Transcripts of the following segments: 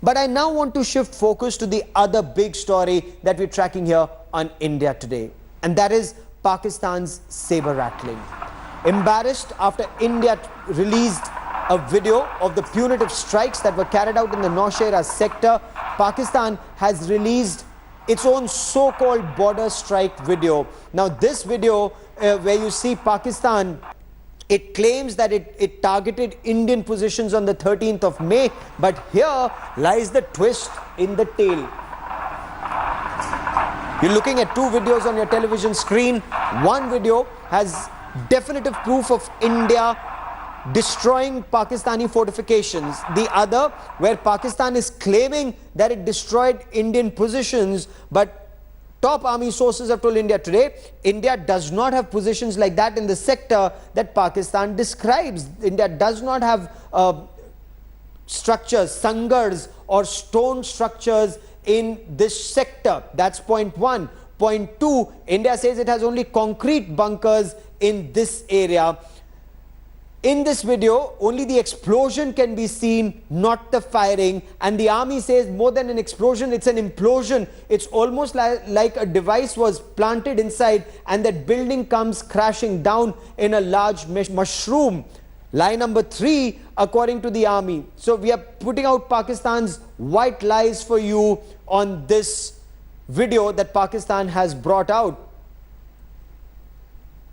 But I now want to shift focus to the other big story that we're tracking here on India Today, and that is Pakistan's saber-rattling. Embarrassed after India released a video of the punitive strikes that were carried out in the Naushera sector, Pakistan has released its own so-called border strike video. Now this video where you see Pakistan, it claims that it targeted Indian positions on the 13th of May, but here lies the twist in the tale. You're looking at two videos on your television screen. One video has definitive proof of India destroying Pakistani fortifications. The other, where Pakistan is claiming that it destroyed Indian positions, but top army sources have told India Today, India does not have positions like that in the sector that Pakistan describes. India does not have structures, sangars or stone structures in this sector. That's point one. Point two, India says it has only concrete bunkers in this area. In this video, only the explosion can be seen, not the firing. And the army says more than an explosion, it's an implosion. It's almost like a device was planted inside and that building comes crashing down in a large mushroom. Lie number 3, according to the army. So we are putting out Pakistan's white lies for you on this video that Pakistan has brought out.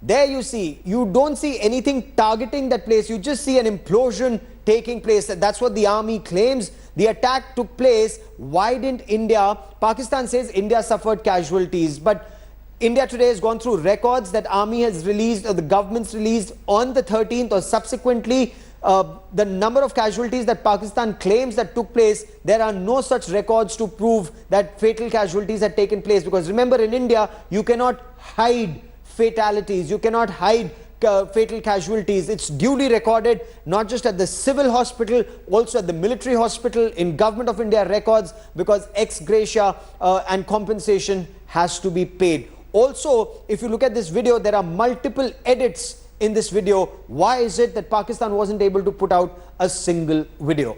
There you see, you don't see anything targeting that place. You just see an implosion taking place. That's what the army claims. The attack took place. Why didn't India? Pakistan says India suffered casualties. But India Today has gone through records that army has released, or the government's released on the 13th or subsequently. The number of casualties that Pakistan claims that took place, there are no such records to prove that fatal casualties had taken place. Because remember, in India, you cannot hide fatalities, you cannot hide fatal casualties. It's duly recorded, not just at the civil hospital, also at the military hospital, in Government of India records, because ex gratia and compensation has to be paid. Also, if you look at this video, there are multiple edits in this video. Why is it that Pakistan wasn't able to put out a single video?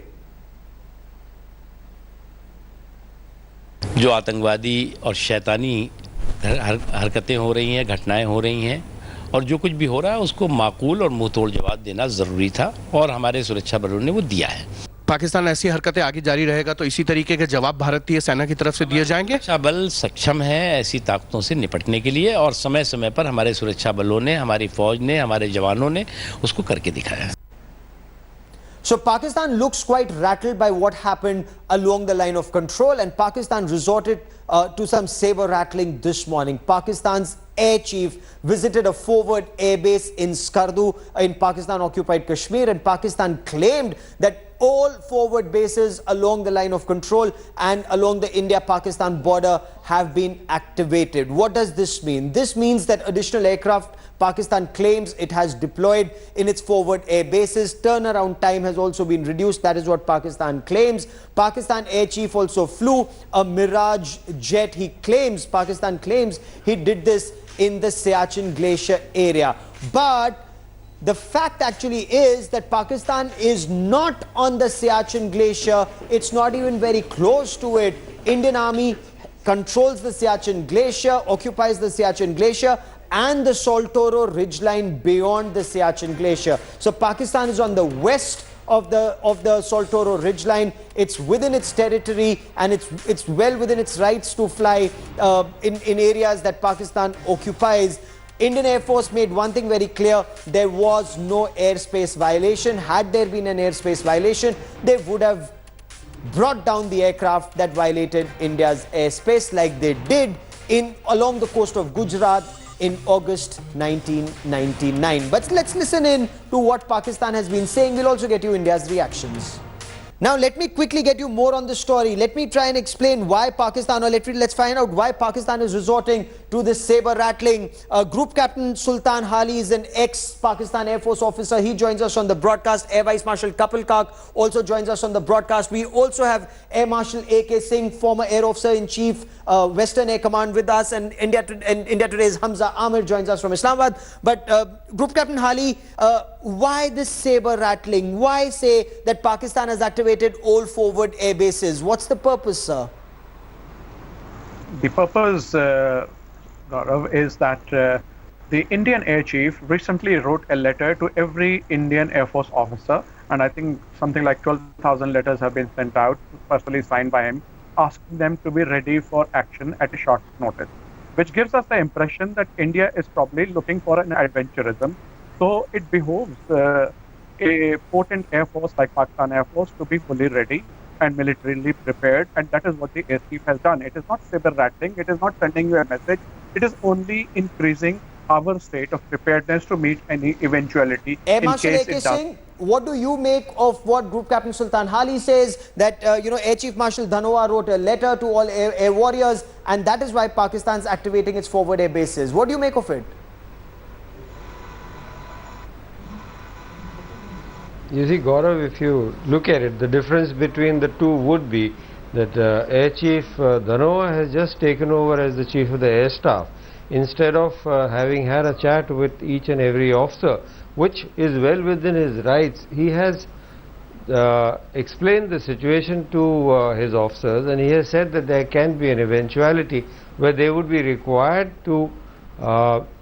जो आतंकवादी और शैतानी हरकतें हो रही हैं, घटनाएं हो रही हैं, और जो कुछ भी हो रहा है उसको माकूल और मुंहतोड़ जवाब देना ज़रूरी था, और हमारे सुरक्षा बलों ने वो दिया है। पाकिस्तान ऐसी हरकतें आगे जारी रहेगा तो इसी तरीके के जवाब भारतीय सेना की तरफ से दिए जाएंगे। सुरक्षा बल सक्षम है ऐसी ताकतों से निपटने के लिए, और समय समय पर हमारे सुरक्षा बलों ने, हमारी फौज ने, हमारे जवानों ने उसको करके दिखाया है। So Pakistan looks quite rattled by what happened along the line of control, and Pakistan resorted to some saber-rattling this morning. Pakistan's air chief visited a forward airbase in Skardu in Pakistan-occupied Kashmir, and Pakistan claimed that all forward bases along the line of control and along the India-Pakistan border have been activated. What does this mean? This means that additional aircraft Pakistan claims it has deployed in its forward air bases. Turnaround time has also been reduced. That is what Pakistan claims. Pakistan air chief also flew a Mirage jet. He claims, Pakistan claims, he did this in the Siachen Glacier area. But the fact actually is that Pakistan is not on the Siachen Glacier. It's not even very close to it. Indian Army controls the Siachen Glacier, occupies the Siachen Glacier and the Saltoro ridgeline beyond the Siachen Glacier. So Pakistan is on the west of the Saltoro ridgeline. It's within its territory, and it's well within its rights to fly in areas that Pakistan occupies. Indian Air Force made one thing very clear: there was no airspace violation. Had there been an airspace violation, they would have brought down the aircraft that violated India's airspace, like they did along the coast of Gujarat in August 1999. But let's listen in to what Pakistan has been saying. We'll also get you India's reactions. Now let me quickly get you more on the story. Let me try and explain why Pakistan, or let's find out why Pakistan is resorting to this saber-rattling. Group Captain Sultan Hali is an ex-Pakistan Air Force officer. He joins us on the broadcast. Air Vice Marshal Kapil Kak also joins us on the broadcast. We also have Air Marshal A.K. Singh, former Air Officer-in-Chief, Western Air Command with us, and India Today's Hamza Amir joins us from Islamabad. But Group Captain Hali, why this saber-rattling? Why say that Pakistan has activated all forward air bases? What's the purpose, sir? The purpose, Gaurav, is that the Indian Air Chief recently wrote a letter to every Indian Air Force officer, and I think something like 12,000 letters have been sent out, personally signed by him, asking them to be ready for action at a short notice, which gives us the impression that India is probably looking for an adventurism. So it behoves a potent Air Force like Pakistan Air Force to be fully ready and militarily prepared, and that is what the Air Chief has done. It is not saber-rattling, it is not sending you a message, it is only increasing our state of preparedness to meet any eventuality Air in Marshal case A.K. it does. Singh, what do you make of what Group Captain Sultan Hali says, that Air Chief Marshal Dhanoa wrote a letter to all air warriors, and that is why Pakistan is activating its forward air bases? What do you make of it? You see, Gaurav, if you look at it, the difference between the two would be that Air Chief Dhanoa has just taken over as the Chief of the Air Staff, instead of having had a chat with each and every officer, which is well within his rights. He has explained the situation to his officers, and he has said that there can be an eventuality where they would be required to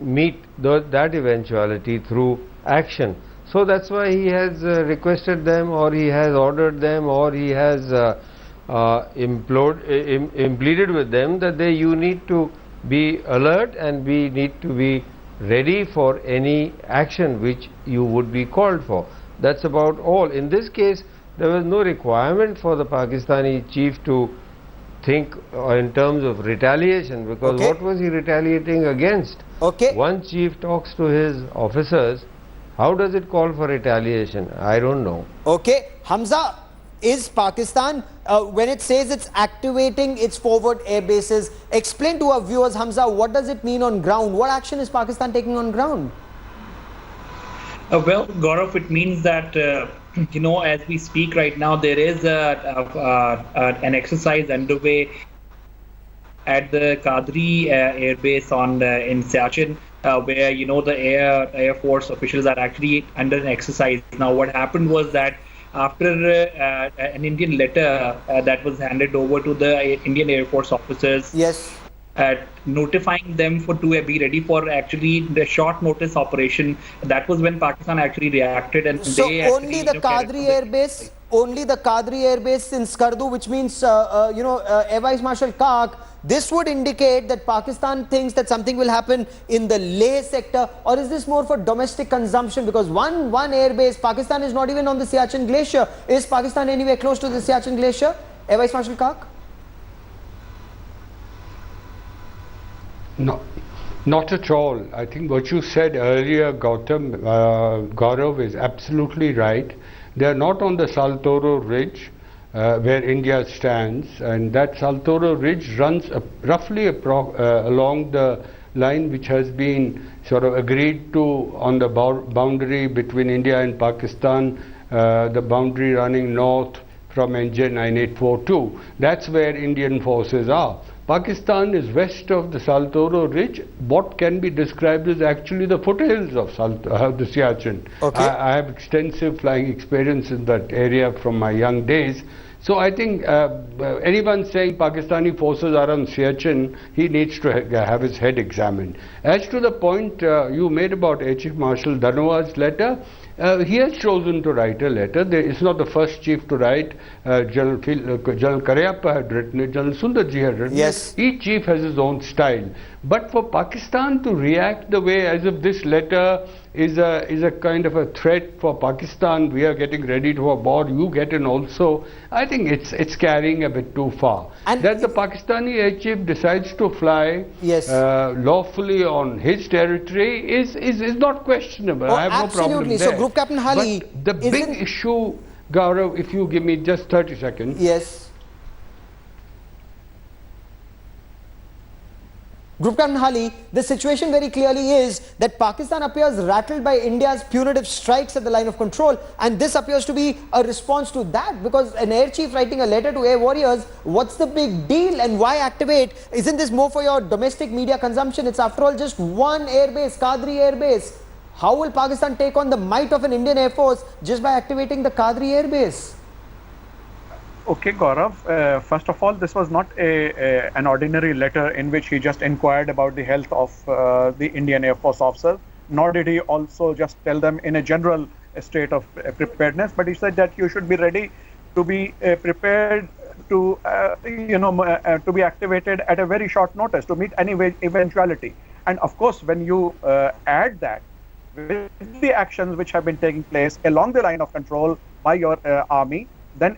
meet that eventuality through action. So that's why he has requested them, or he has ordered them, or he has pleaded with them that you need to be alert and we need to be ready for any action which you would be called for. That's about all. In this case, there was no requirement for the Pakistani chief to think in terms of retaliation, because what was he retaliating against? One chief talks to his officers. How does it call for retaliation? I don't know. Hamza, is Pakistan, when it says it's activating its forward air bases, explain to our viewers, Hamza, what does it mean on ground? What action is Pakistan taking on ground? Well, Gaurav, it means that, as we speak right now, there is an exercise underway at the Kadri Air Base in Siachen, where the Air Force officials are actually under an exercise. Now, what happened was that after an Indian letter that was handed over to the Indian Air Force officers, notifying them to be ready for actually the short notice operation, that was when Pakistan actually reacted, and so they only the Kadri Air Base, only the Kadri Air Base in Skardu, which means Air Vice Marshal Kak, this would indicate that Pakistan thinks that something will happen in the Leh sector, or is this more for domestic consumption? Because one air base, Pakistan is not even on the Siachen Glacier. Is Pakistan anywhere close to the Siachen Glacier? Air Vice Marshal Kak? No, not at all. I think what you said earlier, Gaurav, is absolutely right. They are not on the Saltoro Ridge, where India stands, and that Saltoro Ridge runs roughly along the line which has been sort of agreed to on the boundary between India and Pakistan, the boundary running north from NJ 9842. That's where Indian forces are. Pakistan is west of the Saltoro Ridge. What can be described as actually the foothills of the Siachen. I have extensive flying experience in that area from my young days. So I think anyone saying Pakistani forces are on Siachen, he needs to have his head examined. As to the point you made about Air Chief Marshal Dhanoa's letter, he has chosen to write a letter. It's not the first chief to write. General Karyappa had written it, General Sundarji had written it. Each chief has his own style. But for Pakistan to react the way as if this letter is a kind of a threat for Pakistan, we are getting ready to board, you get in also, I think it's carrying a bit too far. And that the Pakistani air chief decides to fly lawfully on his territory is not questionable. I have no problem there. So Group Captain Hali, but the big issue, Gaurav, if you give me just 30 seconds. Group Captain Hali, the situation very clearly is that Pakistan appears rattled by India's punitive strikes at the line of control, and this appears to be a response to that, because an air chief writing a letter to air warriors, what's the big deal and why activate? Isn't this more for your domestic media consumption? It's after all just one airbase, Kadri airbase. How will Pakistan take on the might of an Indian Air Force just by activating the Kadri airbase? Okay, Gaurav. First of all, this was not an ordinary letter in which he just inquired about the health of the Indian Air Force officers, nor did he also just tell them in a general state of preparedness, but he said that you should be ready to be prepared to, to be activated at a very short notice to meet any eventuality. And of course, when you add that with the actions which have been taking place along the line of control by your army, then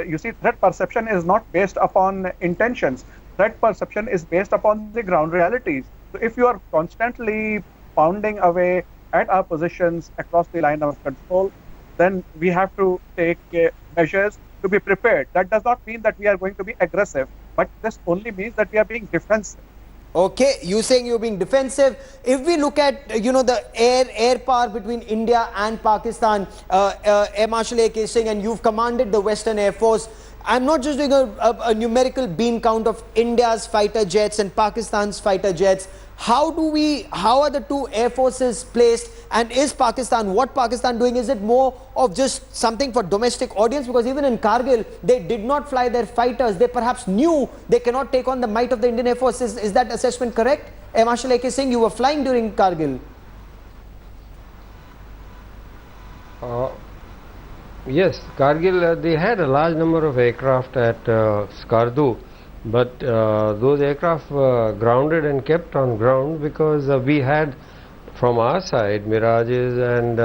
you see, threat perception is not based upon intentions. Threat perception is based upon the ground realities. So if you are constantly pounding away at our positions across the line of control, then we have to take measures to be prepared. That does not mean that we are going to be aggressive, but this only means that we are being defensive. Okay, you saying you're being defensive. If we look at, the air power between India and Pakistan, Air Marshal A, Singh, and you've commanded the Western Air Force. I'm not just doing a numerical bean count of India's fighter jets and Pakistan's fighter jets. How are the two air forces placed, and is what Pakistan doing, is it more of just something for domestic audience? Because even in Kargil, they did not fly their fighters. They perhaps knew they cannot take on the might of the Indian Air Force. Is that assessment correct? Air Marshal A, Singh, you were flying during Kargil. Yes, Kargil, they had a large number of aircraft at Skardu. But those aircraft were grounded and kept on ground because we had from our side Mirages and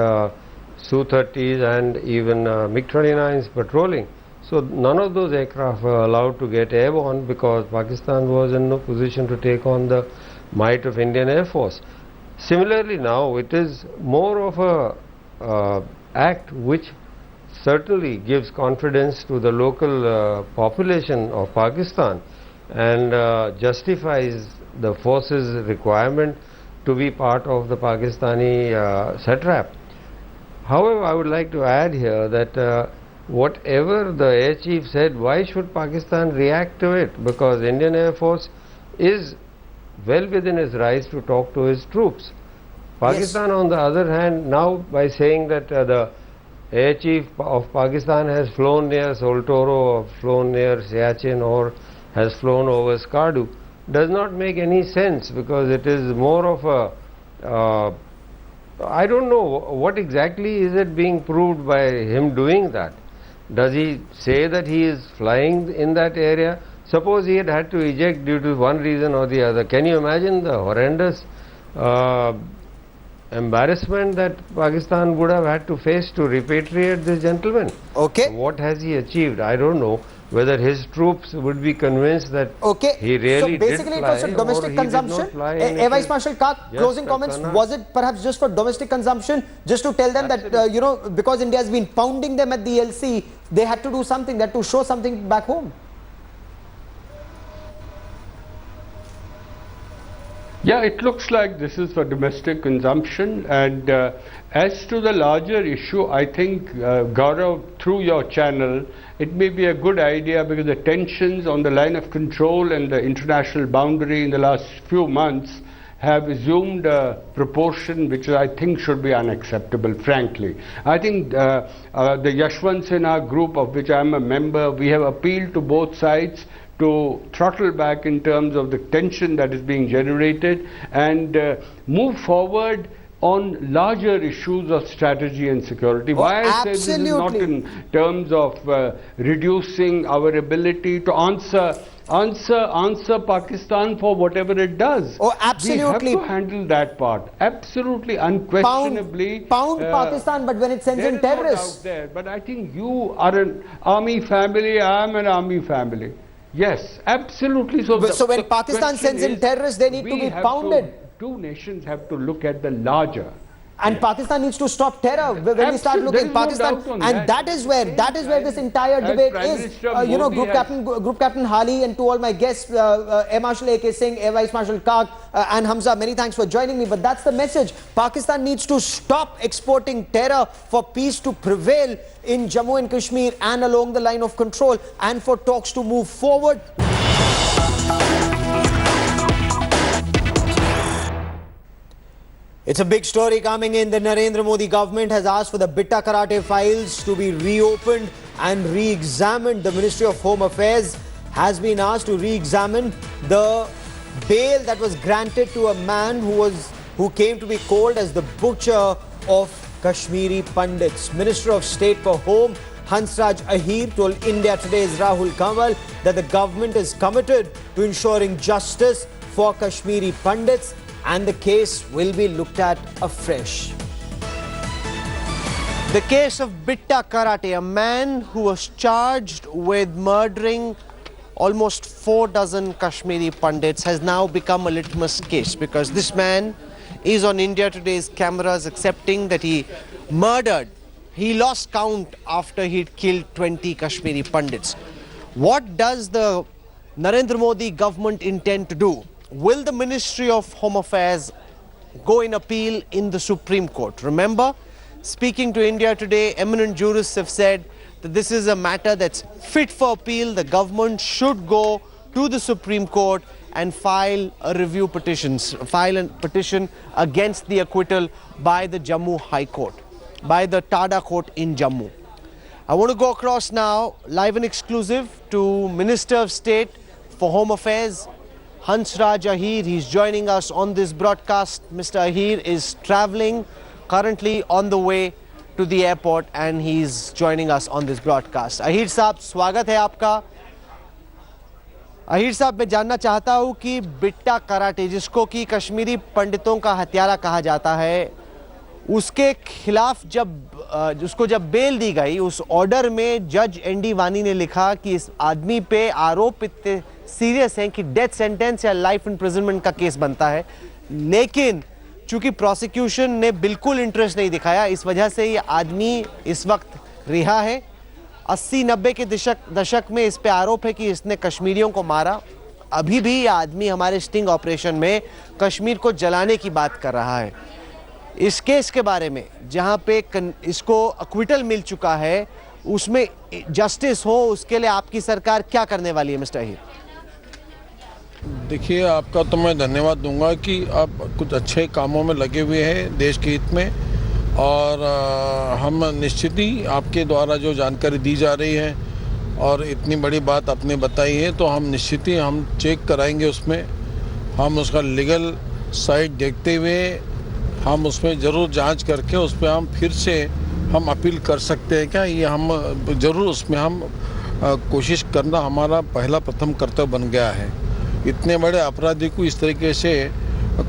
Su-30s and even MiG-29s patrolling. So none of those aircraft were allowed to get airborne because Pakistan was in no position to take on the might of Indian Air Force. Similarly now it is more of a act which certainly gives confidence to the local population of Pakistan and justifies the forces' requirement to be part of the Pakistani satrap. However, I would like to add here that whatever the Air Chief said, why should Pakistan react to it? Because Indian Air Force is well within its rights to talk to its troops. Pakistan, on the other hand, now by saying that the Air Chief of Pakistan has flown near Soltoro or flown near Siachen or has flown over Skardu does not make any sense, because it is more of a I don't know what exactly is it being proved by him doing that. Does he say that he is flying in that area? Suppose he had to eject due to one reason or the other. Can you imagine the horrendous embarrassment that Pakistan would have had to face to repatriate this gentleman? Okay. What has he achieved? I don't know whether his troops would be convinced that he really so basically did fly, it was for domestic consumption. Air Vice Marshal Kak, closing comments. Was it perhaps just for domestic consumption, just to tell them that because India has been pounding them at the LC, they had to do something, that to show something back home? Yeah, it looks like this is for domestic consumption. And as to the larger issue, I think, Gaurav, through your channel, it may be a good idea, because the tensions on the line of control and the international boundary in the last few months have assumed a proportion which I think should be unacceptable, frankly. I think the Yashwant Sinha group, of which I am a member, we have appealed to both sides to throttle back in terms of the tension that is being generated and move forward on larger issues of strategy and security. Why I say this is not in terms of reducing our ability to answer Pakistan for whatever it does. Oh, absolutely. We have to handle that part. Absolutely, unquestionably. Pound Pakistan, but when it sends in terrorists. There is no doubt there. But I think you are an army family, I am an army family. Yes, absolutely. So when Pakistan sends in terrorists, they need to be pounded. Two nations have to look at the larger. And Pakistan needs to stop terror. When we start looking, Pakistan, and that is where this entire debate is. Group Captain Hali, and to all my guests, Air Marshal A, Singh, Air Vice Marshal Kak, and Hamza, many thanks for joining me. But that's the message. Pakistan needs to stop exporting terror for peace to prevail in Jammu and Kashmir and along the line of control, and for talks to move forward. It's a big story coming in. The Narendra Modi government has asked for the Bitta Karate files to be reopened and re-examined. The Ministry of Home Affairs has been asked to re-examine the bail that was granted to a man who came to be called as the butcher of Kashmiri Pandits. Minister of State for Home Hansraj Ahir told India Today's Rahul Kanwal that the government is committed to ensuring justice for Kashmiri Pandits, and the case will be looked at afresh. The case of Bitta Karate, a man who was charged with murdering almost 4 dozen Kashmiri Pandits, has now become a litmus case, because this man is on India Today's cameras accepting that he murdered. He lost count after he'd killed 20 Kashmiri Pandits. What does the Narendra Modi government intend to do? Will the Ministry of Home Affairs go in appeal in the Supreme Court? Remember, speaking to India Today, eminent jurists have said that this is a matter that's fit for appeal. The government should go to the Supreme Court and file a petition against the acquittal by the Jammu High Court, by the Tada Court in Jammu. I want to go across now, live and exclusive, to Minister of State for Home Affairs, Hansraj Ahir. He's joining us on this broadcast. Mr. Ahir is traveling currently on the way to the airport, and he's joining us on this broadcast. Ahir साहब, स्वागत है आपका. Ahir साहब, मैं जानना चाहता हूं कि बिट्टा कराटे, जिसको कि कश्मीरी पंडितों का हत्यारा कहा जाता है, उसके खिलाफ जब बेल दी गई, उस ऑर्डर में जज एनडी वानी ने लिखा कि इस आदमी पे आरोप इतने सीरियस हैं कि डेथ सेंटेंस या लाइफ इम्प्रिजनमेंट का केस बनता है. लेकिन चूंकि प्रोसिक्यूशन ने बिल्कुल इंटरेस्ट नहीं दिखाया, इस वजह से ये आदमी इस वक्त रिहा है. 80-90 के दशक में इस पे आरोप है कि इसने कश्मीरियों को मारा. अभी भी ये आदमी हमारे स्टिंग ऑपरेशन में कश्मीर को जलाने की बात कर रहा है. इस केस के बारे में, जहां पे इसको अक्विटल मिल चुका है, उसमें जस्टिस हो, उसके लिए आपकी सरकार क्या करने वाली है, मिस्टर अहीर? देखिए, आपका तो मैं धन्यवाद दूंगा कि आप कुछ अच्छे कामों में लगे हुए हैं देश के हित में, और हम निश्चित ही आपके द्वारा जो जानकारी दी जा रही है और इतनी बड़ी बात आपने बताई है, तो हम निश्चित ही हम चेक कराएंगे. उसमें हम उसका लीगल साइड देखते हुए हम उसमें ज़रूर जांच करके उस पर हम फिर से हम अपील कर सकते हैं क्या, ये हम ज़रूर उसमें हम कोशिश करना हमारा पहला प्रथम कर्तव्य बन गया है. इतने बड़े अपराधी को इस तरीके से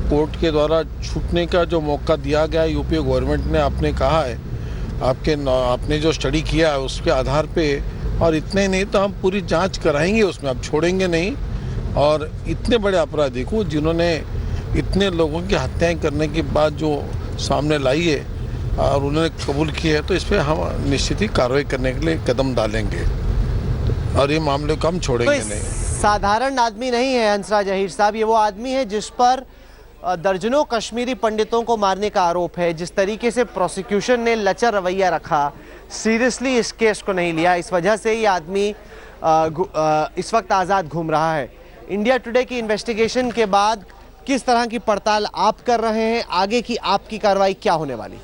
कोर्ट के द्वारा छूटने का जो मौका दिया गया यूपी गवर्नमेंट ने, आपने कहा है, आपने जो स्टडी किया है उसके आधार पे, और इतने नहीं तो हम पूरी जांच कराएंगे उसमें, अब छोड़ेंगे नहीं. और इतने बड़े अपराधी को, जिन्होंने इतने लोगों की हत्याएं करने के बाद जो सामने लाई है और उन्होंने कबूल की है, तो इस पर हम निश्चित ही कार्रवाई करने के लिए कदम डालेंगे और ये मामले को हम छोड़ेंगे नहीं. साधारण आदमी नहीं है हंसराज अहीर साहब, ये वो आदमी है जिस पर दर्जनों कश्मीरी पंडितों को मारने का आरोप है. जिस तरीके से प्रोसिक्यूशन ने लचर रवैया रखा, सीरियसली इस केस को नहीं लिया, इस वजह से ये आदमी इस वक्त आज़ाद घूम रहा है. इंडिया टुडे की इन्वेस्टिगेशन के बाद किस तरह की पड़ताल आप कर रहे हैं? आगे की आपकी कार्रवाई क्या होने वाली?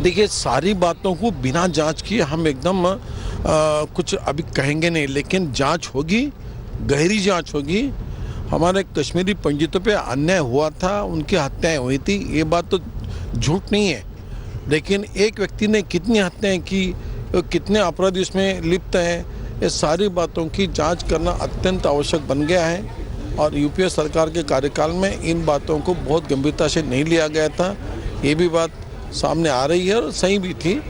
देखिए, सारी बातों को बिना जांच किए हम एकदम कुछ अभी कहेंगे नहीं, लेकिन जांच होगी, गहरी जांच होगी. हमारे कश्मीरी पंडितों पे अन्याय हुआ था, उनकी हत्याएं हुई थी, ये बात तो झूठ नहीं है. लेकिन एक व्यक्ति ने कितनी हत्याएं की, कितने अपराधी इसमें लिप्त हैं, ये सारी बातों की जांच करना अत्यंत आवश्यक बन गया है. और यूपीए सरकार के कार्यकाल में इन बातों को बहुत गंभीरता से नहीं लिया गया था. ये भी बात सामने आ रही है और सही भी थी.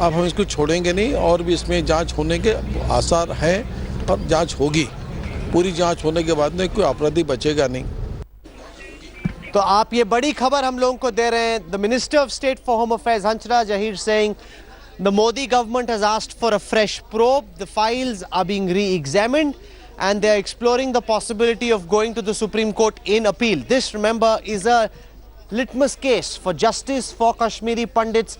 अब हम इसको छोड़ेंगे नहीं, और भी इसमें जांच होने के आसार है और जांच होगी. पूरी जांच होने के बाद में कोई अपराधी बचेगा नहीं. तो आप ये बड़ी खबर हम लोगों को दे रहे हैं. The Minister of State for Home Affairs Hansraj Ahir saying the Modi government has asked for a fresh probe. The files are being re-examined and they are exploring the possibility of going to the Supreme Court in appeal. This, remember, is a litmus case for justice for Kashmiri Pandits.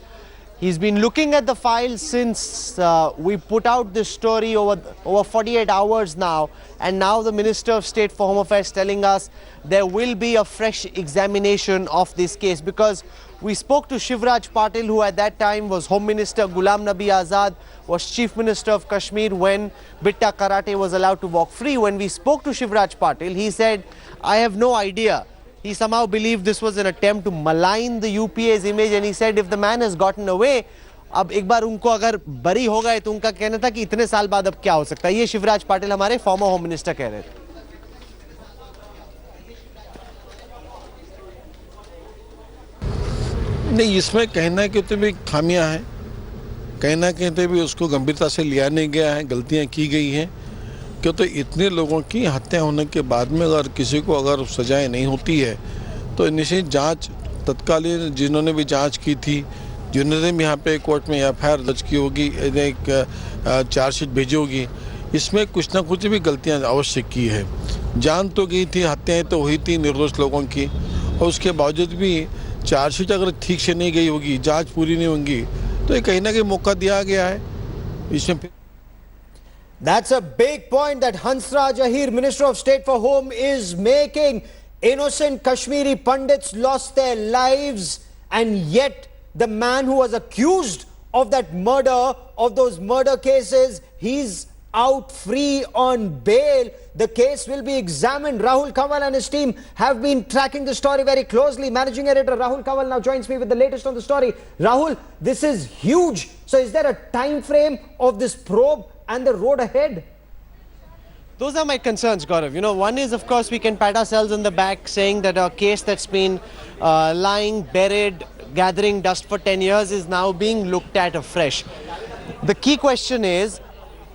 He's been looking at the files since we put out this story over 48 hours now, and now the Minister of State for Home Affairs telling us there will be a fresh examination of this case, because we spoke to Shivraj Patil, who at that time was Home Minister. Ghulam Nabi Azad was Chief Minister of Kashmir when Bitta Karate was allowed to walk free. When we spoke to Shivraj Patil, he said, I have no idea. He somehow believed this was an attempt to malign the UPA's image, and he said if the man has gotten away, अब एक बार उनको अगर बरी हो गए तो उनका कहना था कि इतने साल बाद अब क्या हो सकता है. ये शिवराज पाटिल हमारे फॉर्मर होम मिनिस्टर कह रहे थे. नहीं, इसमें कहना कि तो भी खामियां हैं, कहना कहते भी उसको गंभीरता से लिया नहीं गया है, गलतियां की गई हैं. क्यों तो इतने लोगों की हत्या होने के बाद में अगर किसी को अगर सजाएं नहीं होती है तो निश्चित जांच तत्कालीन जिन्होंने भी जांच की थी, जिन्होंने भी यहाँ पे कोर्ट में एफआईआर दर्ज की होगी, एक चार्जशीट भेजी होगी, इसमें कुछ ना कुछ भी गलतियाँ अवश्य की है. जान तो गई थी, हत्याएँ तो हुई थी निर्दोष लोगों की, और उसके बावजूद भी चार्जशीट अगर ठीक से नहीं गई होगी, जाँच पूरी नहीं होगी, तो ये कहीं ना कहीं मौका दिया गया है इसमें. That's a big point that Hansraj Ahir, Minister of State for Home, is making. Innocent Kashmiri Pandits lost their lives, and yet the man who was accused of that murder, of those murder cases, he's out free on bail. The case will be examined. Rahul Kanwal and his team have been tracking the story very closely. Managing editor Rahul Kanwal now joins me with the latest on the story. Rahul, this is huge. So is there a time frame of this probe and the road ahead? Those are my concerns, Gaurav. You know, one is, of course, we can pat ourselves on the back saying that a case that's been lying, buried, gathering dust for 10 years is now being looked at afresh. The key question is,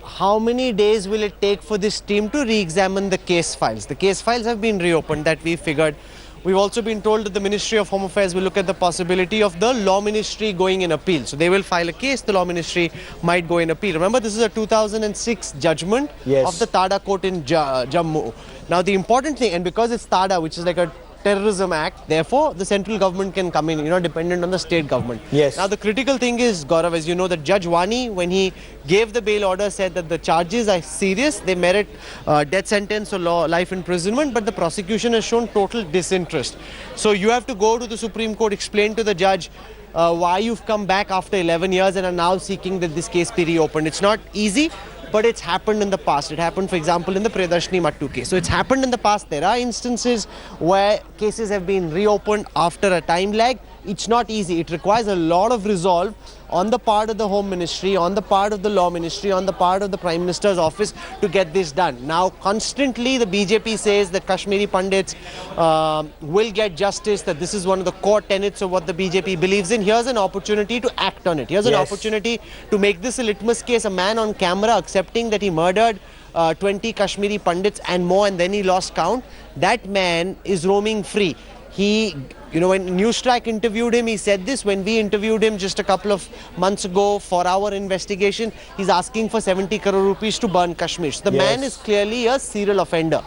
how many days will it take for this team to re-examine the case files? The case files have been reopened, that we figured. We've also been told that the Ministry of Home Affairs will look at the possibility of the Law Ministry going in appeal. So they will file a case, the Law Ministry might go in appeal. Remember, this is a 2006 judgment of the Tada court in Jammu. Now the important thing, and because it's Tada, which is like a terrorism act, therefore the central government can come in, dependent on the state government. Yes. Now the critical thing is, Gaurav, as you know, that Judge Wani, when he gave the bail order, said that the charges are serious, they merit death sentence or life imprisonment, but the prosecution has shown total disinterest. So you have to go to the Supreme Court, explain to the judge why you've come back after 11 years and are now seeking that this case be reopened. It's not easy, but it's happened in the past. It happened, for example, in the Priyadarshini Mattu case. So it's happened in the past. There are instances where cases have been reopened after a time lag. It's not easy. It requires a lot of resolve on the part of the Home Ministry, on the part of the Law Ministry, on the part of the Prime Minister's office to get this done. Now, constantly the BJP says that Kashmiri Pandits will get justice, that this is one of the core tenets of what the BJP believes in. Here's an opportunity to act on it. Here's an opportunity to make this a litmus case. A man on camera accepting that he murdered 20 Kashmiri Pandits and more, and then he lost count. That man is roaming free. He, when Newstrack interviewed him, he said this. When we interviewed him just a couple of months ago for our investigation, he's asking for 70 crore rupees to burn Kashmir. So the man is clearly a serial offender.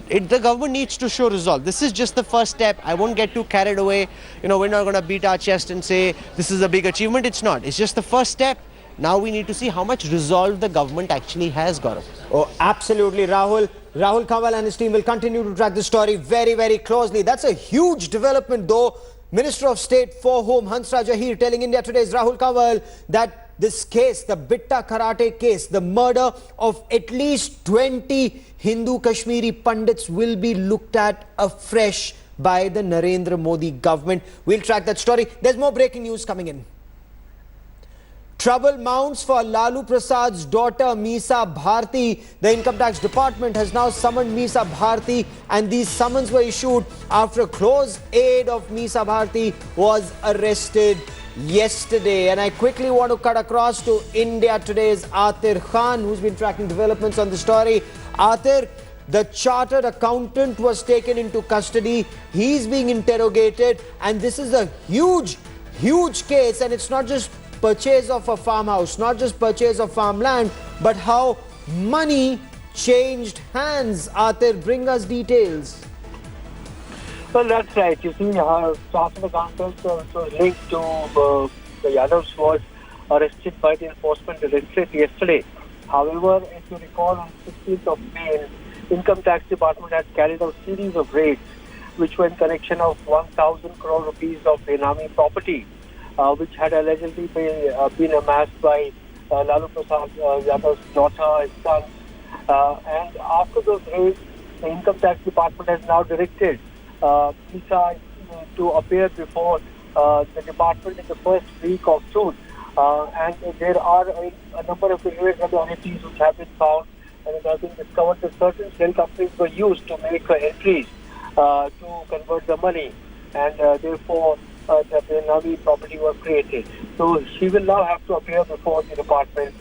The government needs to show resolve. This is just the first step. I won't get too carried away. We're not going to beat our chest and say this is a big achievement. It's not. It's just the first step. Now we need to see how much resolve the government actually has, Gaurav. Oh, absolutely, Rahul. Rahul Kanwal and his team will continue to track the story very, very closely. That's a huge development, though. Minister of State for Home, Hansraj Ahir, telling India Today's Rahul Kanwal that this case, the Bitta Karate case, the murder of at least 20 Hindu Kashmiri Pandits, will be looked at afresh by the Narendra Modi government. We'll track that story. There's more breaking news coming in. Trouble mounts for Lalu Prasad's daughter Misa Bharti. The Income Tax Department has now summoned Misa Bharti, and these summons were issued after a close aide of Misa Bharti was arrested yesterday. And I quickly want to cut across to India Today's Atir Khan, who's been tracking developments on the story. Atir, The chartered accountant was taken into custody. He's being interrogated, and this is a huge case. And it's not just purchase of a farmhouse, not just purchase of farmland, but how money changed hands. Atir, bring us details. Well, that's right. You see, chartered accountant was linked to the Yadavs was arrested by the enforcement directorate yesterday. However, if you recall, on 16th of May, Income Tax Department had carried out a series of raids, which were in connection of 1,000 crore rupees of Benami property, which had allegedly been amassed by Lalu Prasad Yadav's daughter and son. And after those raids, the Income Tax Department has now directed Misa to appear before the department in the first week of June. And there are a number of irregularities which have been found, and it has been discovered that certain shell companies were used to make entries to convert the money, and therefore the Benami property was created. So she will now have to appear before the department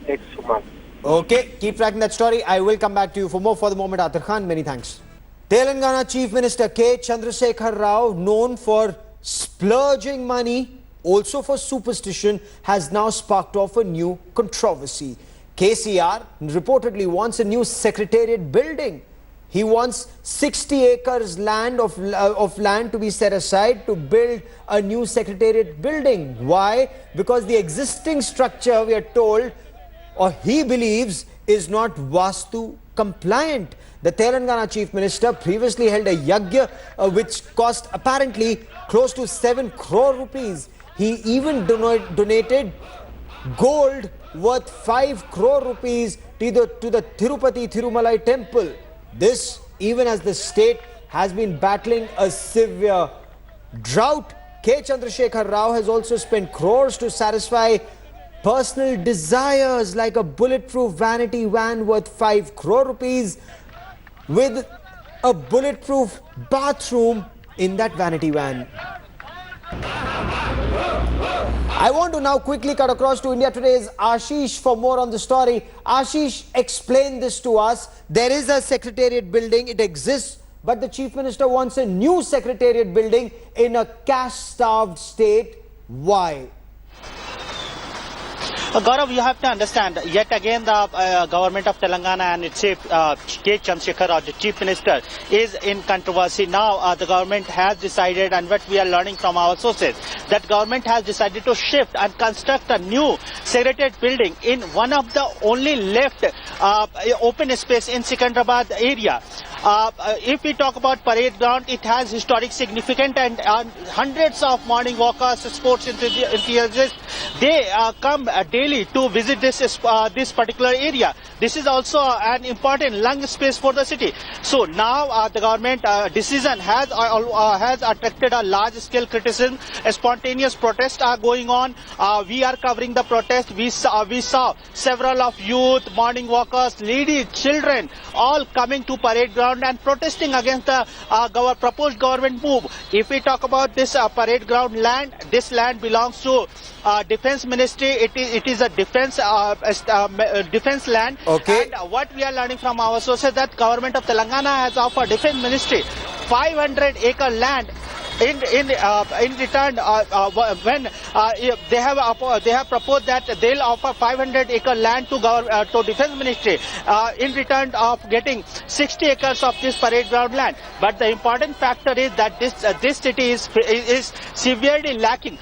next month. Okay, keep tracking that story. I will come back to you for more. For the moment, Atir Khan, many thanks. Telangana Chief Minister K. Chandrasekhar Rao, known for splurging money, also for superstition, has now sparked off a new controversy. KCR reportedly wants a new Secretariat building. He wants 60 acres of land to be set aside to build a new Secretariat building. Why? Because the existing structure, we are told, or he believes, is not Vastu compliant. The Telangana Chief Minister previously held a yagya which cost apparently close to 7 crore rupees. He even donated gold worth 5 crore rupees to the Tirupati Thirumalai temple. This even as the state has been battling a severe drought. K. Chandrasekhar Rao has also spent crores to satisfy personal desires like a bulletproof vanity van worth 5 crore rupees with a bulletproof bathroom in that vanity van. I want to now quickly cut across to India Today's Ashish for more on the story. Ashish, explain this to us. There is a Secretariat building, it exists, but the Chief Minister wants a new Secretariat building in a cash-starved state. Why? Gaurav, you have to understand, yet again the government of Telangana and its chief, K. Chandrasekhar Rao, the Chief Minister, is in controversy. Now the government has decided, and what we are learning from our sources, that government has decided to shift and construct a new Secretariat building in one of the only left open space in Secunderabad area. If we talk about parade ground, it has historic significance, and hundreds of morning walkers, sports enthusiasts, they come daily to visit this particular area. This is also an important lung space for the city. So now the government decision has attracted a large-scale criticism. Spontaneous protests are going on. We are covering the protest. We saw several of youth, morning walkers, ladies, children, all coming to parade ground and protesting against the proposed government move. If we talk about this parade ground land, this land belongs to Defense Ministry. It is a defense land. Okay. And what we are learning from our sources, that government of Telangana has offered Defense Ministry 500-acre land in return when they have proposed that they'll offer 500-acre land to Defense Ministry in return of getting 60 acres of this parade ground land. But the important factor is that this city is severely lacking,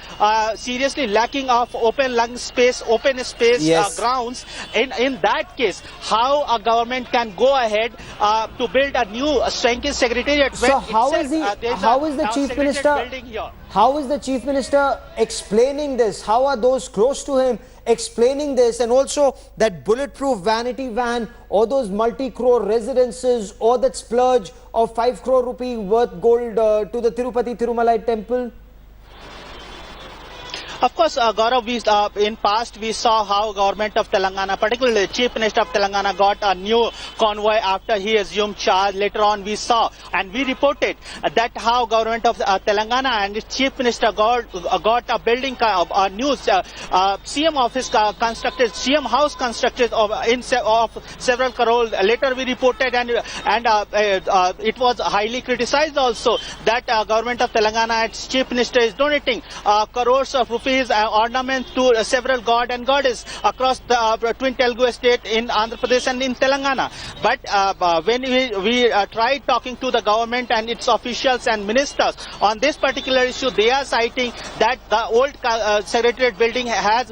seriously lacking of open space, Yes. grounds. In that case, how a government can go ahead to build a new swanky Secretariat? So how is the Chief Minister? How is the Chief Minister explaining this? How are those close to him explaining this? And also that bulletproof vanity van, or those multi-crore residences, or that splurge of 5 crore rupee worth gold to the Tirupati Thirumalai temple? Of course, Gaurav, in past we saw how government of Telangana, particularly Chief Minister of Telangana, got a new convoy after he assumed charge. Later on we saw and we reported that how government of Telangana and its chief minister got a building, a new CM office constructed, CM house constructed of several crores. Later we reported and it was highly criticized also that government of Telangana and its chief minister is donating crores of rupees ornaments to several god and goddess across the twin Telugu state in Andhra Pradesh and in Telangana. But when we tried talking to the government and its officials and ministers on this particular issue, they are citing that the old Secretariat building has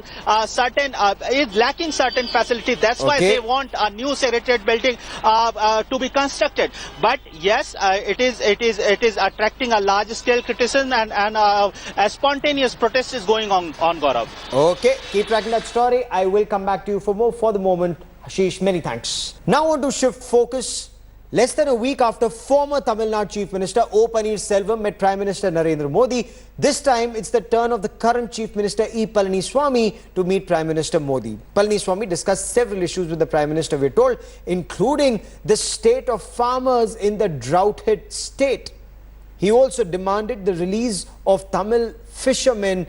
is lacking certain facilities. That's why they want a new Secretariat building to be constructed. But yes, it is attracting a large scale criticism and a spontaneous protest is going on Gaurav. Okay, keep tracking that story. I will come back to you for more. For the moment, Ashish, many thanks. Now I want to shift focus. Less than a week after former Tamil Nadu Chief Minister O. Paneerselvam met Prime Minister Narendra Modi, this time it's the turn of the current Chief Minister E. Palaniswamy to meet Prime Minister Modi. Palaniswamy discussed several issues with the Prime Minister, we're told, including the state of farmers in the drought-hit state. He also demanded the release of Tamil fishermen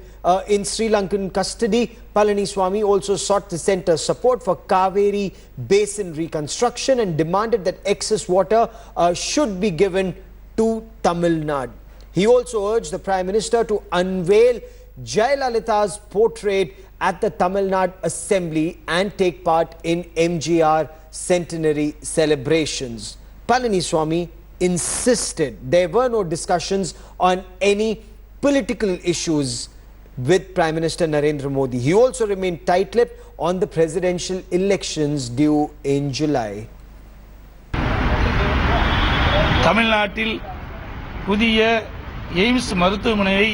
in Sri Lankan custody. Palaniswamy also sought the centre's support for Kaveri Basin reconstruction and demanded that excess water should be given to Tamil Nadu. He also urged the Prime Minister to unveil Jayalalitha's portrait at the Tamil Nadu Assembly and take part in MGR centenary celebrations. Palaniswamy insisted there were no discussions on any political issues with Prime Minister Narendra Modi. He also remained tight-lipped on the presidential elections due in July. தமிழ்நாட்டில் புதிய AIIMS மருத்துவமனையை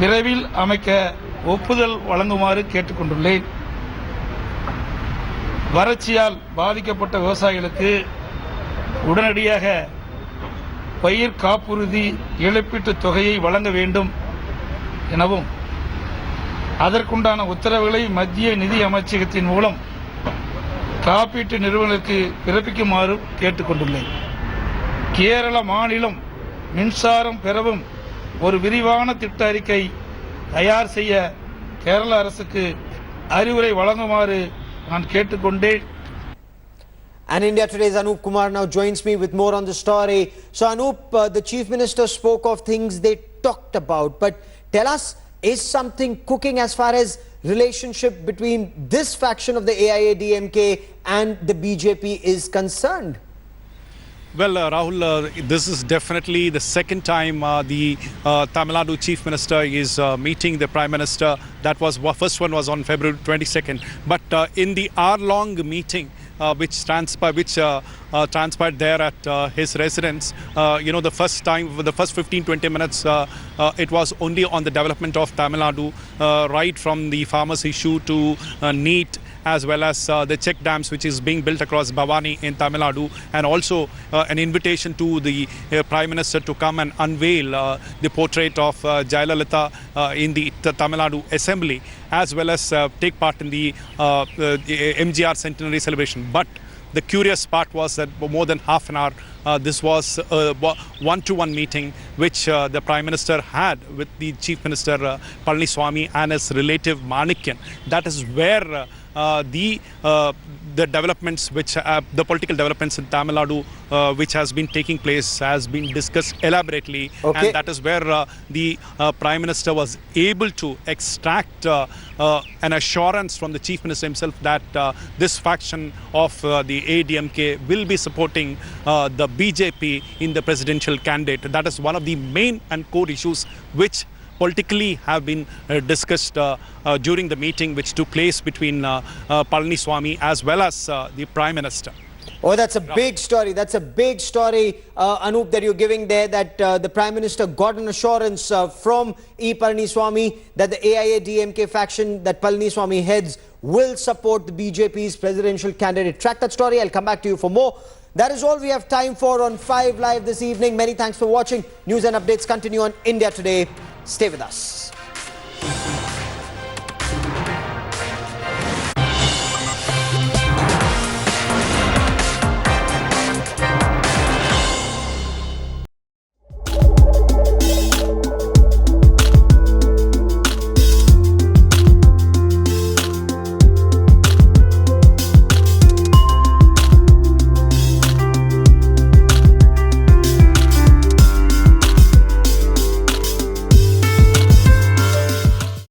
விரைவில் அமைக்க ஒப்புதல் வழங்குமாறு கேட்டுக்கொண்டுள்ளேன். வறட்சியால் பாதிக்கப்பட்ட விவசாயிகளுக்கு உடனடியாக பயிர் காப்புறுதி இழப்பீட்டுத் தொகையை வழங்க வேண்டும் எனவும் அதற்குண்டான உத்தரவுகளை மத்திய நிதி அமைச்சகத்தின் மூலம் காப்பீட்டு நிறுவனங்களுக்கு பிறப்பிக்குமாறு கேட்டுக்கொண்டுள்ளேன். கேரள மாநிலம் மின்சாரம் பெறவும் ஒரு விரிவான திட்ட அறிக்கை தயார் செய்ய கேரள அரசுக்கு அறிவுரை வழங்குமாறு நான் கேட்டுக்கொண்டேன். And India Today's Anup Kumar now joins me with more on the story. So Anup, the Chief Minister spoke of things they talked about, but tell us, is something cooking as far as relationship between this faction of the AIADMK and the BJP is concerned? Well, Rahul, this is definitely the second time the Tamil Nadu Chief Minister is meeting the Prime Minister. That was first one was on February 22nd. But in the hour-long meeting, which transpired there at his residence, the first time, the first 15-20 minutes, it was only on the development of Tamil Nadu, right from the farmers' issue to NEET, as well as the check dams which is being built across Bhavani in Tamil Nadu, and also an invitation to the Prime Minister to come and unveil the portrait of Jayalalitha in the Tamil Nadu Assembly, as well as take part in the MGR centenary celebration. But the curious part was that for more than half an hour, this was a one-to-one meeting which the Prime Minister had with the Chief Minister Palaniswamy and his relative Manikyan. That is where the developments which the political developments in Tamil Nadu which has been taking place has been discussed elaborately, and that is where the Prime Minister was able to extract an assurance from the Chief Minister himself that this faction of the ADMK will be supporting the BJP in the presidential candidate. That is one of the main and core issues which politically have been discussed during the meeting which took place between Palaniswamy as well as the Prime Minister. Oh, that's a big story. That's a big story, Anup, that you're giving there, that the Prime Minister got an assurance from E. Palaniswamy that the AIADMK faction that Palaniswamy heads will support the BJP's presidential candidate. Track that story. I'll come back to you for more. That is all we have time for on 5 Live this evening. Many thanks for watching. News and updates continue on India Today. Stay with us.